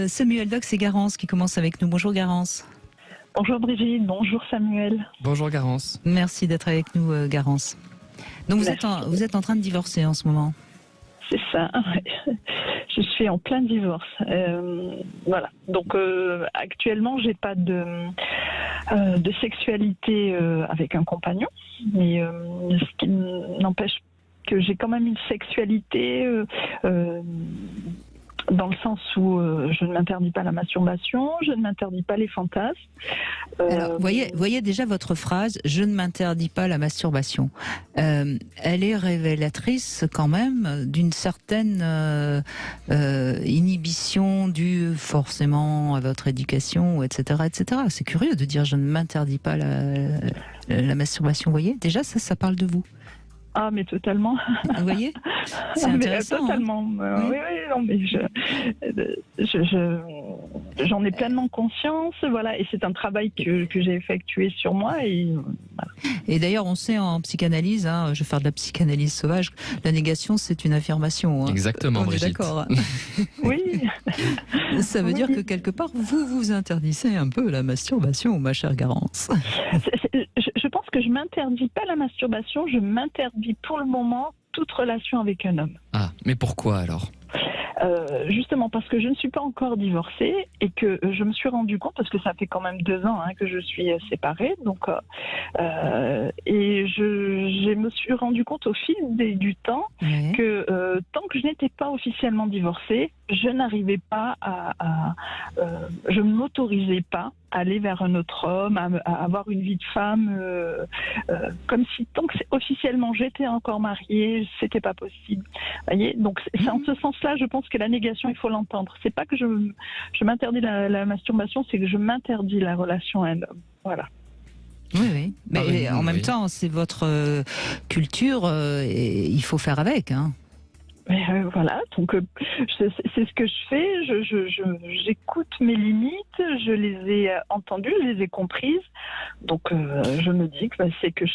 Samuel Dox et Garance qui commencent avec nous. Bonjour Garance. Bonjour Brigitte, bonjour Samuel. Bonjour Garance. Merci d'être avec nous Garance. Donc vous êtes en train de divorcer en ce moment. C'est ça, je suis en plein divorce. Voilà. Donc actuellement, j'ai pas de sexualité avec un compagnon, mais ce qui n'empêche que j'ai quand même une sexualité dans le sens où je ne m'interdis pas la masturbation, je ne m'interdis pas les fantasmes. Alors, voyez déjà votre phrase « je ne m'interdis pas la masturbation ». Elle est révélatrice quand même d'une certaine inhibition due forcément à votre éducation, etc. etc. C'est curieux de dire « je ne m'interdis pas la masturbation ». Vous voyez, déjà ça parle de vous. Ah, mais totalement. Vous voyez, c'est intéressant. Totalement. Hein. Oui, non, mais j'en ai pleinement conscience, voilà, et c'est un travail que j'ai effectué sur moi. Et, voilà. Et d'ailleurs, on sait en psychanalyse, je vais faire de la psychanalyse sauvage, la négation, c'est une affirmation. Exactement, on Brigitte. est d'accord. Oui. Ça veut dire que quelque part, vous vous interdisez un peu la masturbation, ma chère Garance. Je pense que je m'interdis pas la masturbation, je m'interdis pour le moment toute relation avec un homme. Ah, mais pourquoi alors ? Justement parce que je ne suis pas encore divorcée et que je me suis rendu compte, parce que ça fait quand même 2 ans que je suis séparée, donc et je me suis rendu compte au fil du temps que tant que je n'étais pas officiellement divorcée, je n'arrivais pas je ne m'autorisais pas à aller vers un autre homme, à avoir une vie de femme, comme si tant que officiellement j'étais encore mariée, c'était pas possible. Vous voyez, donc c'est en ce sens-là, je pense que la négation, il faut l'entendre. C'est pas que je m'interdis la masturbation, c'est que je m'interdis la relation à un homme. Voilà. Oui. Mais en même temps, c'est votre culture et il faut faire avec. Voilà, donc c'est ce que je fais, j'écoute mes limites, je les ai entendues, je les ai comprises, donc je me dis que c'est que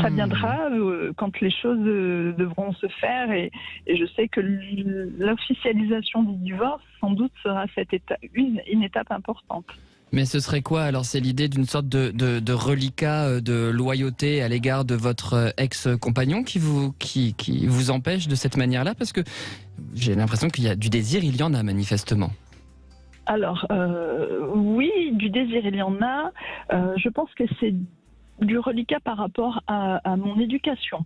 ça viendra quand les choses devront se faire et je sais que l'officialisation du divorce sans doute sera une étape importante. Mais ce serait quoi alors? C'est l'idée d'une sorte de reliquat de loyauté à l'égard de votre ex-compagnon qui vous empêche de cette manière-là? Parce que j'ai l'impression qu'il y a du désir, il y en a manifestement. Alors, oui, du désir, il y en a. Je pense que c'est du reliquat par rapport à mon éducation.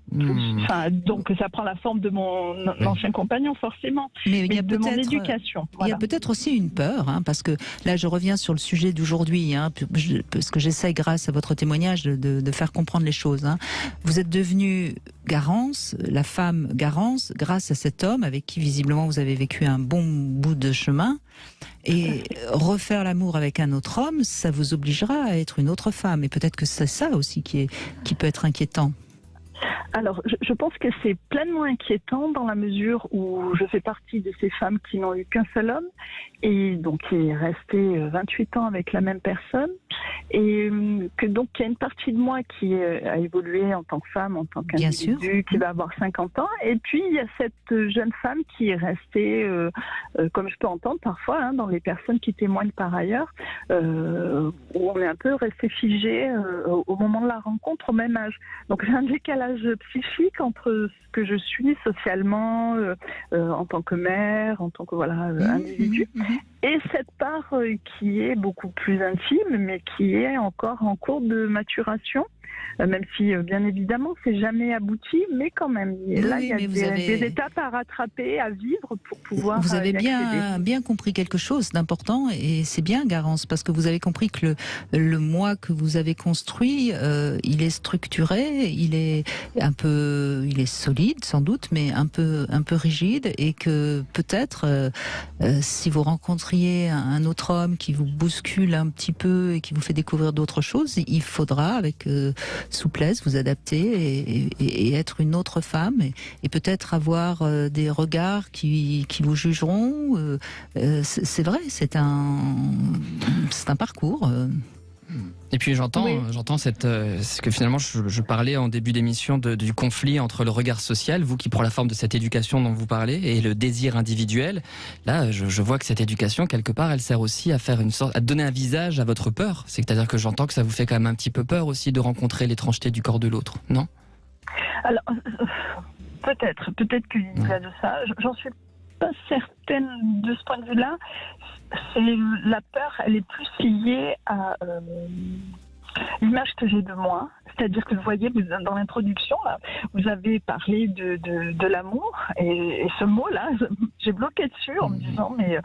Enfin, donc ça prend la forme de mon ancien compagnon forcément, mais il y a de mon éducation. Il y a peut-être aussi une peur, parce que là je reviens sur le sujet d'aujourd'hui, parce que j'essaie grâce à votre témoignage de faire comprendre les choses. Vous êtes devenue Garance, la femme Garance, grâce à cet homme avec qui visiblement vous avez vécu un bon bout de chemin. Et refaire l'amour avec un autre homme, ça vous obligera à être une autre femme. Et peut-être que c'est ça aussi qui peut être inquiétant. Alors, je pense que c'est pleinement inquiétant dans la mesure où je fais partie de ces femmes qui n'ont eu qu'un seul homme et donc qui est resté 28 ans avec la même personne et que donc il y a une partie de moi qui a évolué en tant que femme, en tant qu'individu, qui va avoir 50 ans et puis il y a cette jeune femme qui est restée, comme je peux entendre parfois dans les personnes qui témoignent par ailleurs, où on est un peu resté figé au moment de la rencontre au même âge. Donc j'ai un décalage psychique entre ce que je suis socialement en tant que mère, en tant que individu, et cette part qui est beaucoup plus intime, mais qui est encore en cours de maturation. Même si, bien évidemment, c'est jamais abouti, mais quand même, il y a des étapes à rattraper, à vivre pour pouvoir. Vous avez bien compris quelque chose d'important, et c'est bien, Garance, parce que vous avez compris que le moi que vous avez construit, il est structuré, il est solide sans doute, mais un peu rigide, et que peut-être, si vous rencontriez un autre homme qui vous bouscule un petit peu et qui vous fait découvrir d'autres choses, il faudra avec souplesse, vous adapter et être une autre femme et peut-être avoir des regards qui vous jugeront. C'est vrai, c'est un parcours. Et puis j'entends ce que finalement je parlais en début d'émission du conflit entre le regard social, vous qui prend la forme de cette éducation dont vous parlez, et le désir individuel. Là, je vois que cette éducation, quelque part, elle sert aussi à faire à donner un visage à votre peur. C'est-à-dire que j'entends que ça vous fait quand même un petit peu peur aussi de rencontrer l'étrangeté du corps de l'autre, non? Alors, peut-être qu'il y a de ça. J'en suis pas certaine de ce point de vue-là. La peur, elle est plus liée à l'image que j'ai de moi. C'est-à-dire que vous voyez, dans l'introduction, là, vous avez parlé de l'amour, et ce mot-là, j'ai bloqué dessus en me disant, mais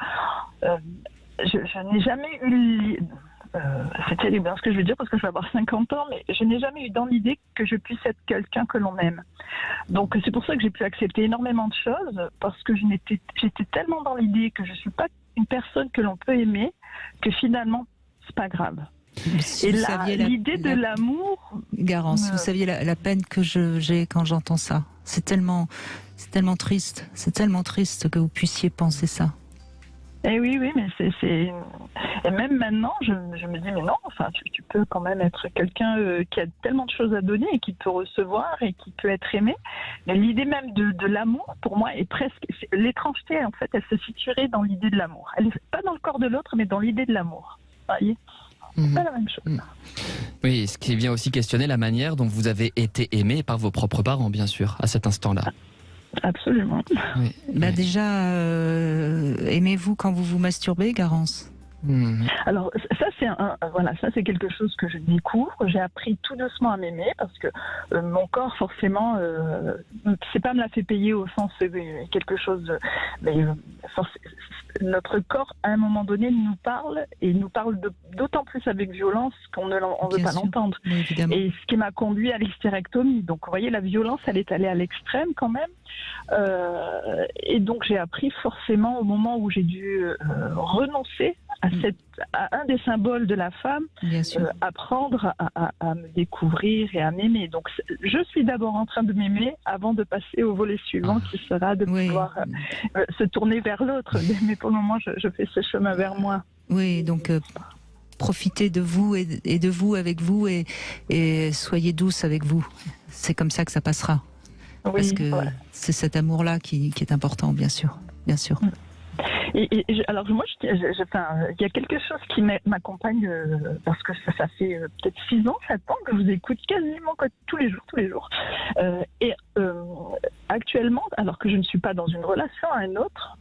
je n'ai jamais eu... c'est terrible ce que je veux dire parce que je vais avoir 50 ans, mais je n'ai jamais eu dans l'idée que je puisse être quelqu'un que l'on aime. Donc c'est pour ça que j'ai pu accepter énormément de choses, parce que j'étais tellement dans l'idée que je ne suis pas une personne que l'on peut aimer, que finalement c'est pas grave. Si et là, l'idée de l'amour... Garance, vous saviez la peine que j'ai quand j'entends ça. C'est tellement triste. C'est tellement triste que vous puissiez penser ça. Et oui, mais et même maintenant, je me dis, mais non, enfin, tu peux quand même être quelqu'un qui a tellement de choses à donner et qui peut recevoir et qui peut être aimé. Mais l'idée même de l'amour, pour moi, est presque... L'étrangeté, en fait, elle se situerait dans l'idée de l'amour. Elle n'est pas dans le corps de l'autre, mais dans l'idée de l'amour. Vous voyez ? C'est pas la même chose. Oui, ce qui vient aussi questionner la manière dont vous avez été aimé par vos propres parents, bien sûr, à cet instant-là. Absolument. Oui. Déjà, aimez-vous quand vous vous masturbez, Garance? Alors ça c'est quelque chose que je découvre. J'ai appris tout doucement à m'aimer parce que mon corps forcément c'est pas me l'a fait payer au sens quelque chose mais notre corps à un moment donné nous parle et nous parle d'autant plus avec violence qu'on ne veut pas l'entendre. Et ce qui m'a conduit à l'hystérectomie. Donc vous voyez, la violence elle est allée à l'extrême quand même. Et donc j'ai appris forcément au moment où j'ai dû renoncer à un des symboles de la femme, apprendre à me découvrir et à m'aimer. Donc je suis d'abord en train de m'aimer avant de passer au volet suivant qui sera de pouvoir se tourner vers l'autre. Mais pour le moment je fais ce chemin vers moi. Oui, donc profitez de vous et de vous avec vous et soyez douce avec vous. C'est comme ça que ça passera. Parce que c'est cet amour-là qui est important, bien sûr. Bien sûr. Alors moi, il y a quelque chose qui m'accompagne parce que ça fait peut-être 6 ans, 7 ans que je vous écoute quasiment tous les jours. Actuellement, alors que je ne suis pas dans une relation à un autre,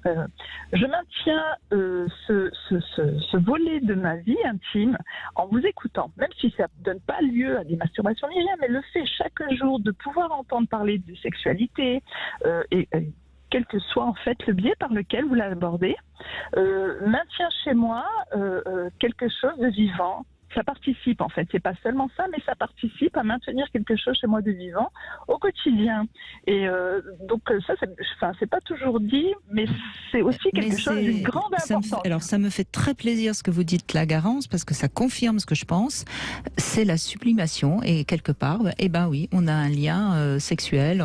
je maintiens ce volet de ma vie intime en vous écoutant, même si ça ne donne pas lieu à des masturbations ni rien, mais le fait chaque jour de pouvoir entendre parler de sexualité quel que soit en fait le biais par lequel vous l'abordez, maintient chez moi quelque chose de vivant. Ça participe en fait, c'est pas seulement ça, mais ça participe à maintenir quelque chose chez moi de vivant au quotidien. Et donc ça, c'est pas toujours dit, mais c'est aussi quelque chose d'une grande importance. Alors ça me fait très plaisir ce que vous dites là, Garance, parce que ça confirme ce que je pense. C'est la sublimation et quelque part, oui, on a un lien sexuel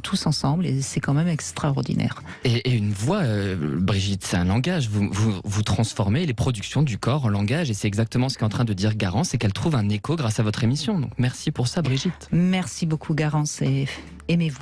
tous ensemble et c'est quand même extraordinaire. Et une voix, Brigitte, c'est un langage. Vous transformez les productions du corps en langage et c'est exactement ce qu'est en train de dire Garance, c'est qu'elle trouve un écho grâce à votre émission. Donc merci pour ça, Brigitte. Merci beaucoup, Garance, et aimez-vous.